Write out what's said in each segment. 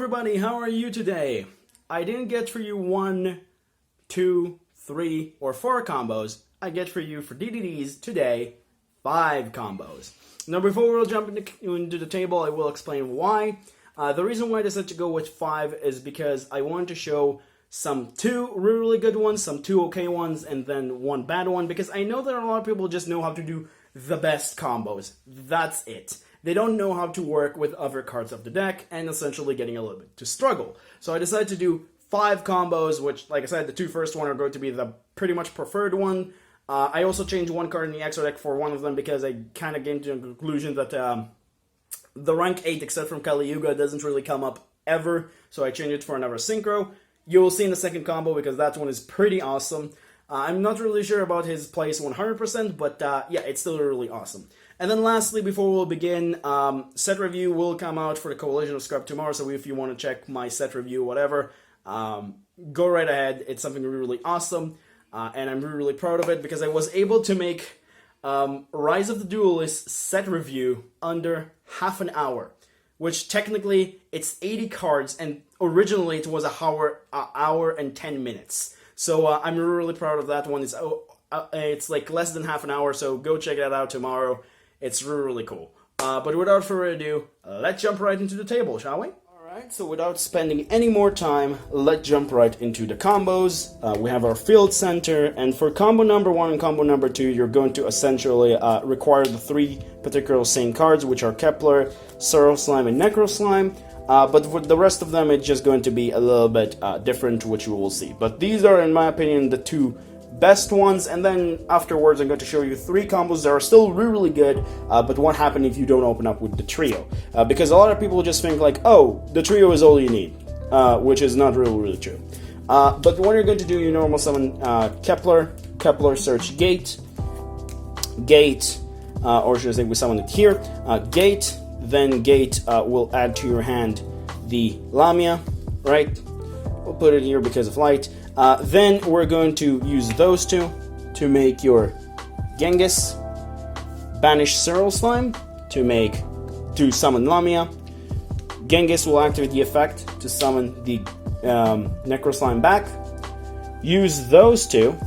everybody, how are you today? I didn't get for you 1, 2, 3, or 4 combos. I get for you for DDDs today 5 combos. Now before we'll jump into the table, I will explain why. The reason why I decided to go with 5 is because I wanted to show some 2 really good ones, some 2 okay ones, and then 1 bad one, because I know that a lot of people just know how to do the best combos. That's it. They don't know how to work with other cards of the deck, and essentially getting a little bit to struggle. So I decided to do 5 combos, which, like I said, the 2 first one are going to be the pretty much preferred one. I also changed 1 card in the extra deck for one of them because I kind of came to the conclusion that the rank 8, except from Kali Yuga, doesn't really come up ever, so I changed it for another synchro. You will see in the second combo because that one is pretty awesome. I'm not really sure about his place 100%, but yeah, it's still really awesome. And then lastly, before we'll begin, set review will come out for the Coalition of Scrub tomorrow, so if you want to check my set review, whatever, go right ahead. It's something really awesome, and I'm really proud of it because I was able to make Rise of the Duelist set review under half an hour, which technically it's 80 cards, and originally it was an hour and 10 minutes. So I'm really proud of that one. It's like less than half an hour, so go check that out tomorrow. It's really cool. But without further ado, let's jump right into the table, shall we? Alright, so without spending any more time, let's jump right into the combos. We have our field center, and for combo number 1 and combo number 2, you're going to essentially require the 3 particular same cards, which are Kepler, Swirl Slime, and Necro Slime. But for the rest of them, it's just going to be a little bit different, which you will see. But these are, in my opinion, the 2 best ones, and then afterwards I'm going to show you 3 combos that are still really good, but what happens if you don't open up with the trio? Because a lot of people just think like, oh, the trio is all you need, which is not really true. But what you're going to do, you normal summon Kepler, search Gate, or should I say we summon it here, Gate, then Gate will add to your hand the Lamia, right? We'll put it here because of light. Then we're going to use those 2 to make your Genghis, banish Swirl Slime to summon Lamia. Genghis will activate the effect to summon the Necro Slime back. Use those 2,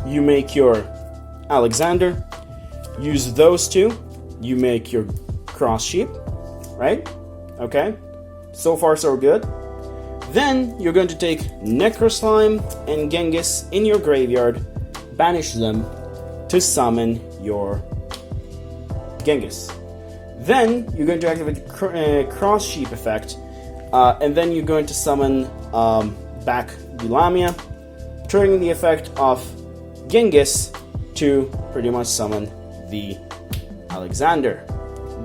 you make your Alexander. Use those 2, you make your Cross Sheep, right? Okay, so far so good. Then you're going to take Necro Slime and Genghis in your graveyard, banish them to summon your Genghis. Then you're going to activate the Cross Sheep effect, and then you're going to summon back the Lamia, triggering the effect of Genghis to pretty much summon the Alexander.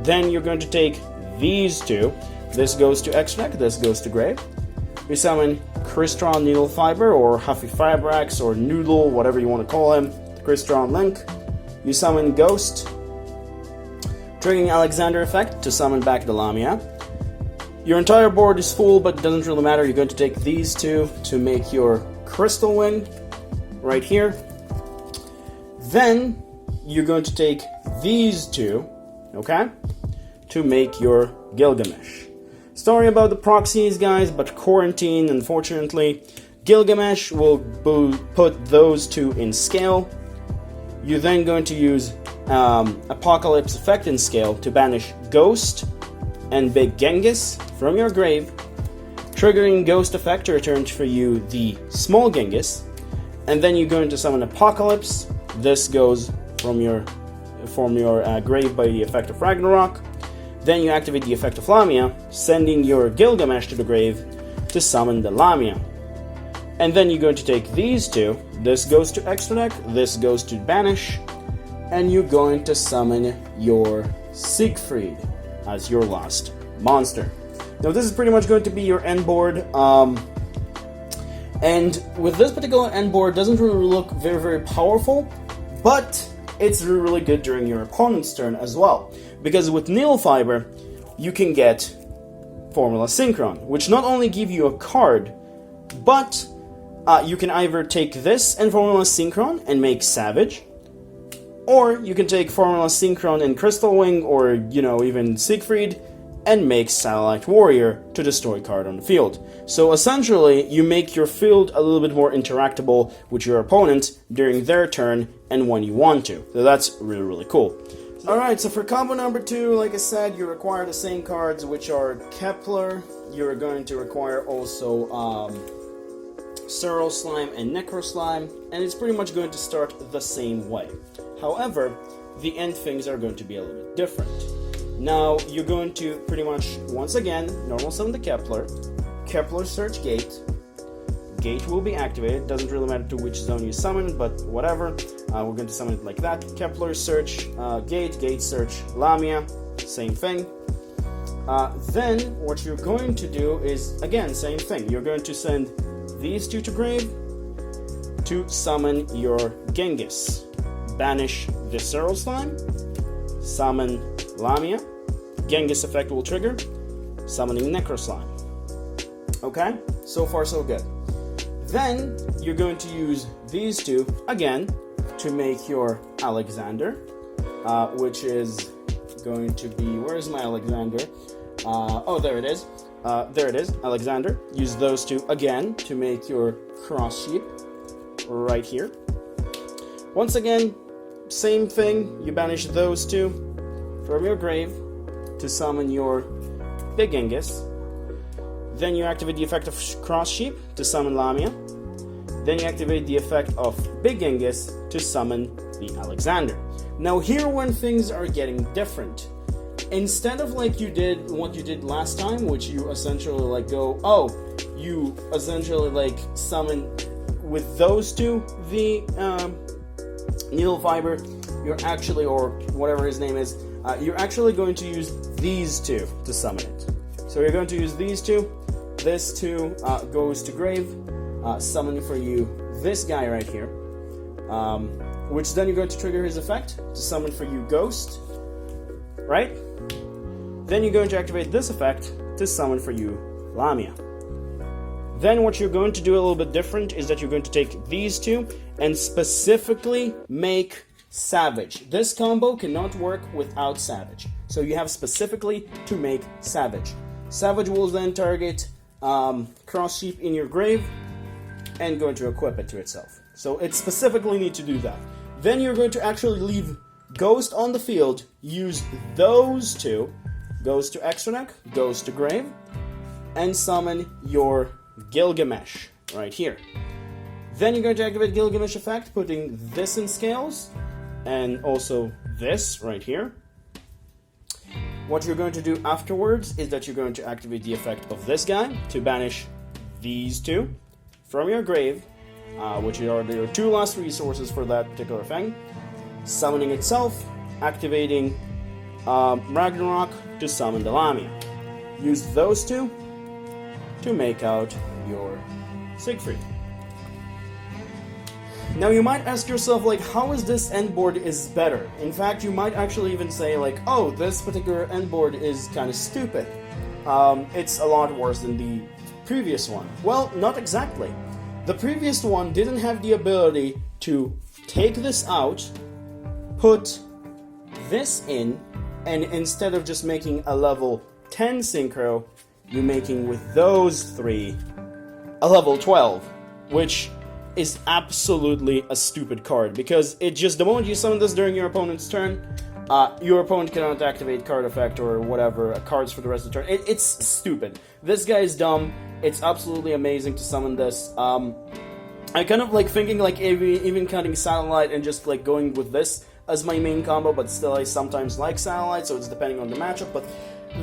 Then you're going to take these 2. This goes to extra deck, this goes to grave. We summon Crystron Needle Fiber, or Huffy Fibrax, or Noodle, whatever you want to call him, Crystron Link. You summon Ghost, triggering Alexander effect to summon back the Lamia. Your entire board is full, but it doesn't really matter. You're going to take these 2 to make your Crystal Wing, right here. Then you're going to take these 2, okay, to make your Gilgamesh. Sorry about the proxies, guys, but quarantine, unfortunately. Gilgamesh will put those 2 in scale. You're then going to use Apocalypse effect in scale to banish Ghost and Big Genghis from your grave, triggering Ghost effect to return for you the small Genghis, and then you're going to summon Apocalypse. This goes from your grave by the effect of Ragnarok. Then you activate the effect of Lamia, sending your Gilgamesh to the grave to summon the Lamia. And then you're going to take these 2, this goes to extra deck, this goes to banish, and you're going to summon your Siegfried as your last monster. Now this is pretty much going to be your end board, and with this particular end board, doesn't really look very powerful, but it's really good during your opponent's turn as well. Because with Needle Fiber, you can get Formula Synchron, which not only give you a card, but you can either take this and Formula Synchron and make Savage, or you can take Formula Synchron and Crystal Wing, or, you know, even Siegfried, and make Satellite Warrior to destroy card on the field. So essentially, you make your field a little bit more interactable with your opponent during their turn and when you want to. So that's really, really cool. Alright, so for combo number 2, like I said, you require the same cards, which are Kepler. You're going to require also Swirl Slime and Necro Slime, and it's pretty much going to start the same way. However, the end things are going to be a little bit different. Now, you're going to pretty much, once again, normal summon the Kepler, Kepler search Gate, Gate will be activated, doesn't really matter to which zone you summon, but whatever, we're going to summon it like that, Kepler search Gate, Gate search Lamia, same thing. Then, what you're going to do is, again, same thing, you're going to send these two to grave to summon your Genghis. Banish the Swirl Slime, summon Lamia, Genghis effect will trigger, summoning Necro Slime. Okay, so far so good. Then you're going to use these two again to make your Alexander, which is going to be, where's my Alexander? Oh, there it is. There it is, Alexander. Use those two again to make your Cross Sheep right here. Once again, same thing, you banish those two from your grave to summon your Big Genghis. Then you activate the effect of Cross Sheep to summon Lamia. Then you activate the effect of Big Genghis to summon the Alexander. Now here when things are getting different. Instead of like you did what you did last time, which you essentially like go, oh, you essentially like summon with those two the needle fiber, you're actually, or whatever his name is, you're actually going to use these two to summon it. So you're going to use these two. This two goes to grave, summon for you this guy right here, which then you're going to trigger his effect to summon for you Ghost, right? Then you're going to activate this effect to summon for you Lamia. Then what you're going to do a little bit different is that you're going to take these two and specifically make Savage. This combo cannot work without Savage. So you have specifically to make Savage. Savage will then target Cross Sheep in your grave and going to equip it to itself. So it specifically need to do that. Then you're going to actually leave Ghost on the field, use those two, goes to Extraneck, goes to grave, and summon your Gilgamesh right here. Then you're going to activate Gilgamesh effect, putting this in scales, and also this right here. What you're going to do afterwards is that you're going to activate the effect of this guy to banish these two from your grave, which are your two last resources for that particular thing. Summoning itself, activating Ragnarok to summon the Lamia. Use those two to make out your Siegfried. Now you might ask yourself, like, how is this end board is better? In fact, you might actually even say, like, oh, this particular end board is kind of stupid. It's a lot worse than the previous one. Well, not exactly. The previous one didn't have the ability to take this out, put this in, and instead of just making a level 10 synchro, you're making with those three a level 12, which is absolutely a stupid card, because it just, the moment you summon this during your opponent's turn, your opponent cannot activate card effect or whatever, cards for the rest of the turn. It's stupid. This guy is dumb. It's absolutely amazing to summon this. I kind of like thinking like even cutting Satellite and just like going with this as my main combo, but still I sometimes like Satellite, so it's depending on the matchup, but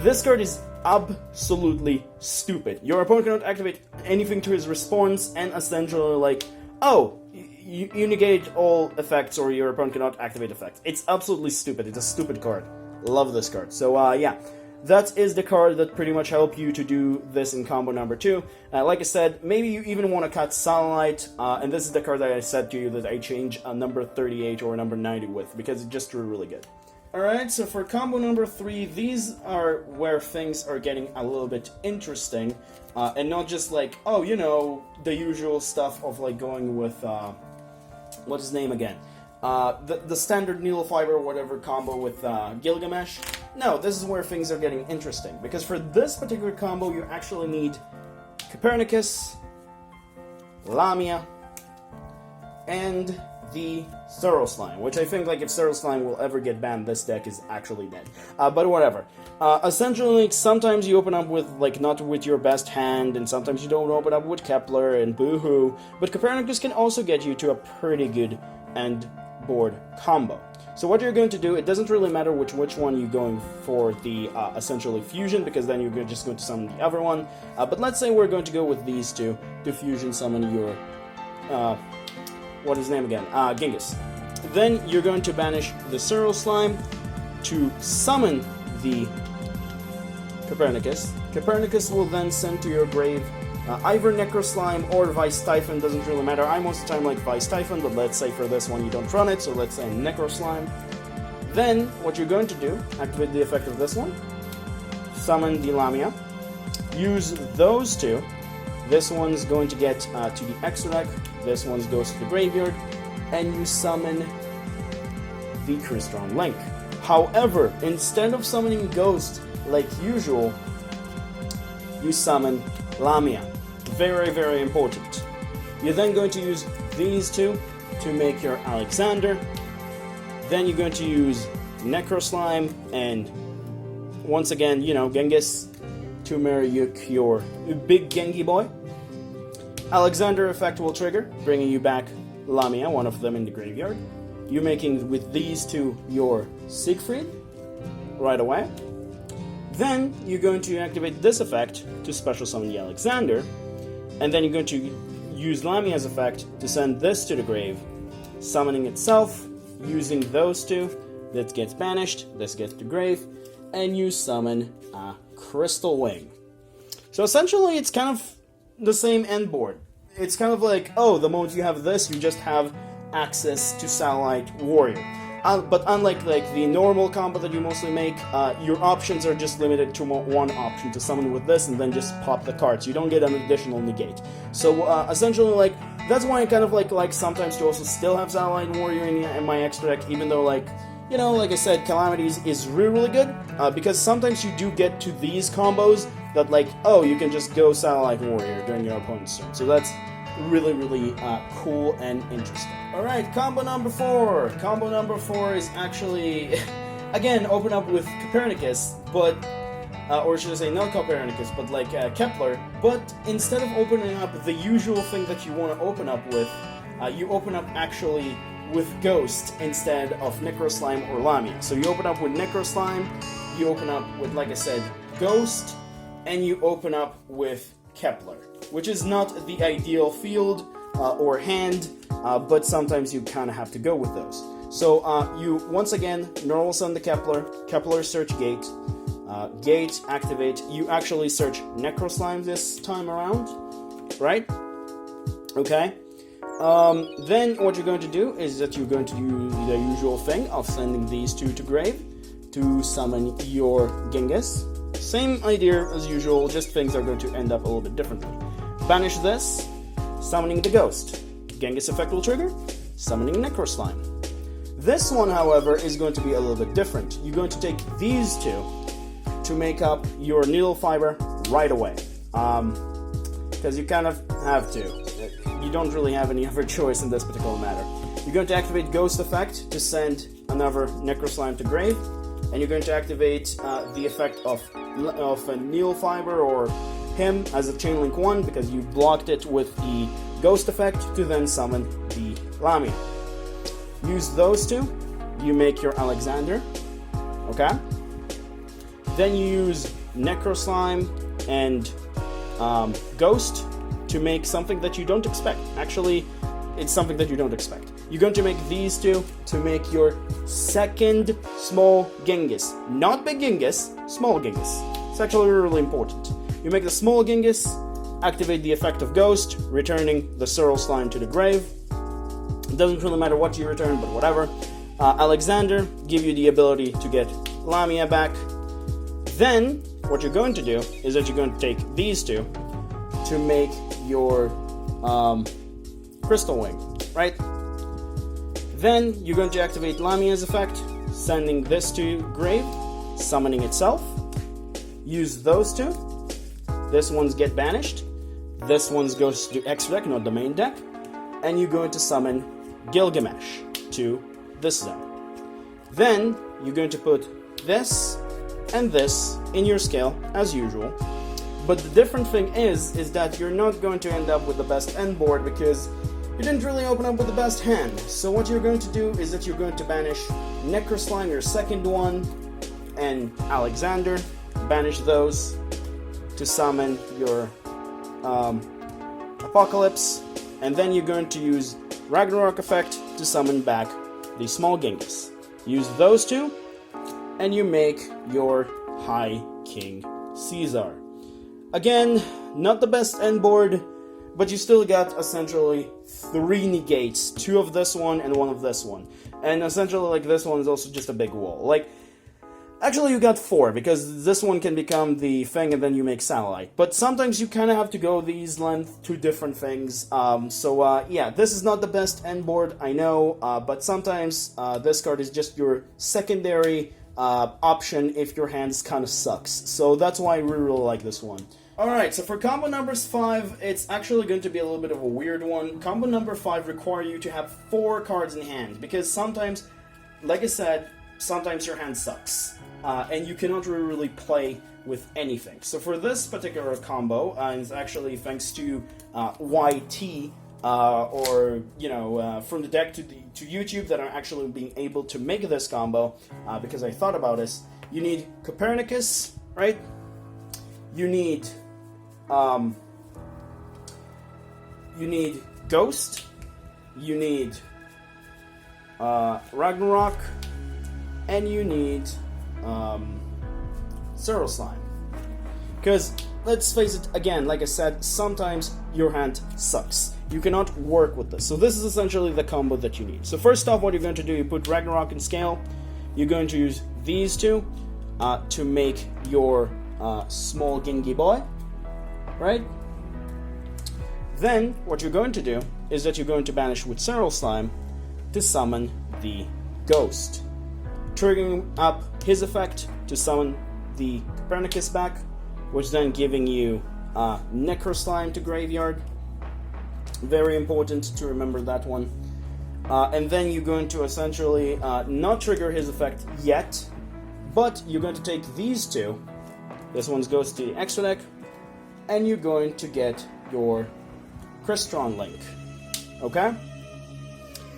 this card is absolutely stupid. Your opponent cannot activate anything to his response, and essentially like, oh, you negate all effects, or your opponent cannot activate effects. It's absolutely stupid. It's a stupid card. Love this card. So yeah, that is the card that pretty much help you to do this in combo number 2. Like I said, maybe you even want to cut Satellite, and this is the card that I said to you that I change a number 38 or number 90 with, because it just drew really good. Alright, so for combo number 3, these are where things are getting a little bit interesting, and not just like, oh, you know, the usual stuff of like going with, what's his name again? the standard needle fiber whatever combo with Gilgamesh. No, this is where things are getting interesting, because for this particular combo you actually need Copernicus, Lamia, and the Swirl Slime, which I think, like, if Swirl Slime will ever get banned, this deck is actually dead. But whatever. Essentially, sometimes you open up with, like, not with your best hand, and sometimes you don't open up with Kepler and boo-hoo, but Copernicus can also get you to a pretty good end board combo. So what you're going to do, it doesn't really matter which one you're going for the, essentially, fusion, because then you're just going to summon the other one. But let's say we're going to go with these two to fusion summon your, what is his name again? Genghis. Then you're going to banish the Swirl Slime to summon the Copernicus. Copernicus will then send to your grave either Necro Slime or Vice Typhon, doesn't really matter. I most of the time like Vice Typhon, but let's say for this one you don't run it, so let's say Necro Slime. Then, what you're going to do, activate the effect of this one, summon the Lamia, use those two. This one's going to get to the extra deck, this one goes to the graveyard, and you summon the Crystron Link. However, instead of summoning Ghost like usual, you summon Lamia. Very, very important. You're then going to use these two to make your Alexander. Then you're going to use Necro Slime and, once again, you know, Genghis to marry your big Genki boy. Alexander effect will trigger, bringing you back Lamia, one of them in the graveyard. You're making with these two your Siegfried right away. Then you're going to activate this effect to special summon the Alexander, and then you're going to use Lamia's effect to send this to the grave, summoning itself, using those two. That gets banished, this gets to grave, and you summon a Crystal Wing. So essentially it's kind of the same end board. It's kind of like, oh, the moment you have this, you just have access to Satellite Warrior. But unlike like the normal combo that you mostly make, your options are just limited to one option to summon with this, and then just pop the cards. You don't get an additional negate. So essentially, like, that's why I kind of like sometimes to also still have Satellite Warrior in my extra deck, even though, like, you know, like I said, Calamities is really, really good, because sometimes you do get to these combos that, like, oh, you can just go Satellite Warrior during your opponent's turn. So that's really, really cool and interesting. Alright, combo number 4. Combo number 4 is actually, again, open up with Copernicus, but, or should I say not Copernicus, but like Kepler, but instead of opening up the usual thing that you want to open up with, you open up actually with Ghost instead of Necro Slime or Lamia. So you open up with Necro Slime, you open up with, like I said, Ghost, and you open up with Kepler, which is not the ideal field or hand, but sometimes you kind of have to go with those. So you, once again, normal summon the Kepler, Kepler search Gate, Gate activate, you actually search Necro Slime this time around, right? Okay. Then what you're going to do is that you're going to do the usual thing of sending these two to grave to summon your Genghis. Same idea as usual, just things are going to end up a little bit differently. Banish this, summoning the Ghost. Genghis effect will trigger, summoning Necro Slime. This one, however, is going to be a little bit different. You're going to take these two to make up your Needle Fiber right away. Because you kind of have to. You don't really have any other choice in this particular matter. You're going to activate Ghost effect to send another Necro Slime to grave, and you're going to activate the effect of a Needle Fiber or him as a Chain Link 1 because you blocked it with the Ghost effect to then summon the Lamia. Use those two, you make your Alexander, okay? Then you use Necro Slime and Ghost to make something that you don't expect. Actually, it's something that you don't expect. You're going to make these two to make your second small Genghis. Not big Genghis, small Genghis. It's actually really important. You make the small Genghis, activate the effect of Ghost, returning the Swirl Slime to the grave. It doesn't really matter what you return, but whatever. Alexander, give you the ability to get Lamia back. Then, what you're going to do is that you're going to take these two to make your Crystal Wing, right? Then you're going to activate Lamia's effect, sending this to grave, summoning itself. Use those two. This one's get banished. This one's goes to extra deck, not the main deck. And you're going to summon Gilgamesh to this zone. Then you're going to put this and this in your scale as usual. But the different thing is that you're not going to end up with the best end board because you didn't really open up with the best hand. So what you're going to do is that you're going to banish Necro Slime, your second one, and Alexander. Banish those to summon your Apocalypse, and then you're going to use Ragnarok effect to summon back the small Genghis. Use those two, and you make your High King Caesar. Again, not the best end board, but you still got essentially 3 negates, 2 of this one and 1 of this one. And essentially, like, this one is also just a big wall. Like, actually you got 4, because this one can become the thing and then you make satellite. But sometimes you kind of have to go these length to different things. Yeah, this is not the best end board, I know, but sometimes this card is just your secondary option if your hands kind of sucks. So that's why we really like this one. Alright, so for combo numbers 5, it's actually going to be a little bit of a weird one. Combo number 5 require you to have 4 cards in hand, because sometimes, like I said, sometimes your hand sucks. And you cannot really play with anything. So for this particular combo, and it's actually thanks to YT, or, you know, from the deck to YouTube that are actually being able to make this combo, because I thought about this. You need Copernicus, right? You need Ghost, you need Ragnarok, and you need Swirl Slime. Because, let's face it, again, like I said, sometimes your hand sucks. You cannot work with this. So this is essentially the combo that you need. So first off, what you're going to do, you put Ragnarok in scale. You're going to use these two to make your small Gengi boy, right? Then, what you're going to do is that you're going to banish with Swirl Slime to summon the Ghost, triggering up his effect to summon the Copernicus back, which then giving you Necro Slime to graveyard. Very important to remember that one. And then you're going to essentially not trigger his effect yet, but you're going to take these two. This one goes to the extra deck, and you're going to get your Crystron Link. Okay?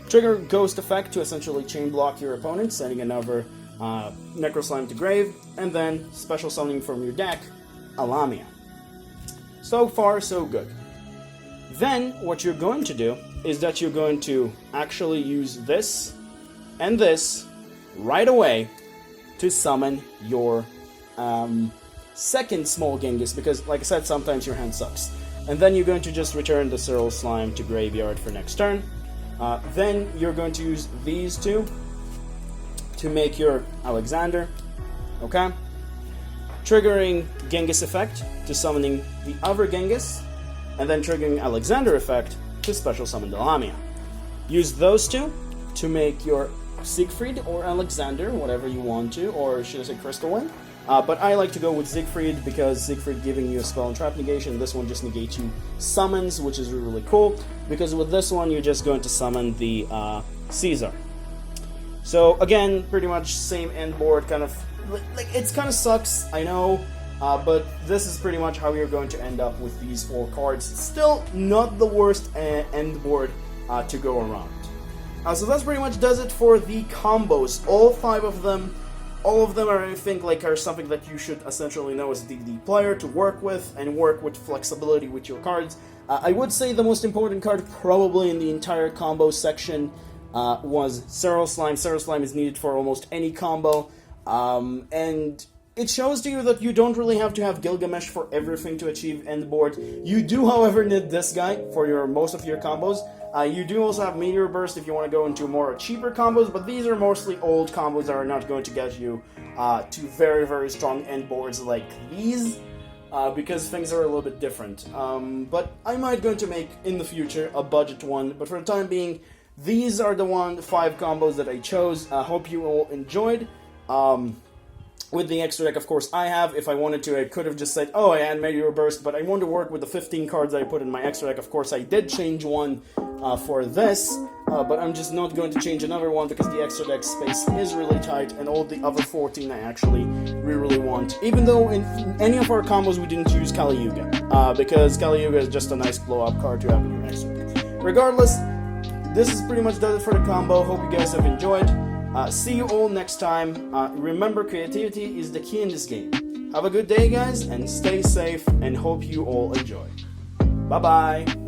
Trigger Ghost effect to essentially chain block your opponent, sending another Necro Slime to grave, and then special summoning from your deck, a Lamia. So far, so good. Then, what you're going to do is that you're going to actually use this and this right away to summon your second small Genghis, because, like I said, sometimes your hand sucks. And then you're going to just return the Swirl Slime to graveyard for next turn. Then you're going to use these two to make your Alexander, okay? Triggering Genghis effect to summoning the other Genghis, and then triggering Alexander effect to special summon the Lamia. Use those two to make your Siegfried or Alexander, whatever you want to, or should I say Crystal Wing? But I like to go with Siegfried because Siegfried giving you a spell and trap negation. This one just negates you summons, which is really cool, because with this one you're just going to summon the Caesar. So again, pretty much same end board, kind of like it's kind of sucks, I know, but this is pretty much how you're going to end up with these 4 cards. Still not the worst end board to go around. So that's pretty much does it for the combos. All 5 of them. All of them are, I think, are something that you should essentially know as a DD player to work with, and work with flexibility with your cards. I would say the most important card probably in the entire combo section was Swirl Slime. Swirl Slime is needed for almost any combo, and it shows to you that you don't really have to have Gilgamesh for everything to achieve end board. You do, however, need this guy for most of your combos. You do also have Meteor Burst if you want to go into more cheaper combos, but these are mostly old combos that are not going to get you to very, very strong end boards like these, because things are a little bit different. But I might going to make, in the future, a budget one, but for the time being, these are the 5 combos that I chose. I hope you all enjoyed. With the extra deck, of course, I have. If I wanted to, I could have just said, oh, I had Meteor Burst, but I want to work with the 15 cards I put in my extra deck. Of course, I did change one for this, but I'm just not going to change another one because the extra deck space is really tight, and all the other 14 I actually really want. Even though in any of our combos we didn't use Kali Yuga, because Kali Yuga is just a nice blow-up card to have in your extra deck. Regardless, this is pretty much done for the combo. Hope you guys have enjoyed. See you all next time. Remember, creativity is the key in this game. Have a good day, guys, and stay safe, and hope you all enjoy. Bye-bye.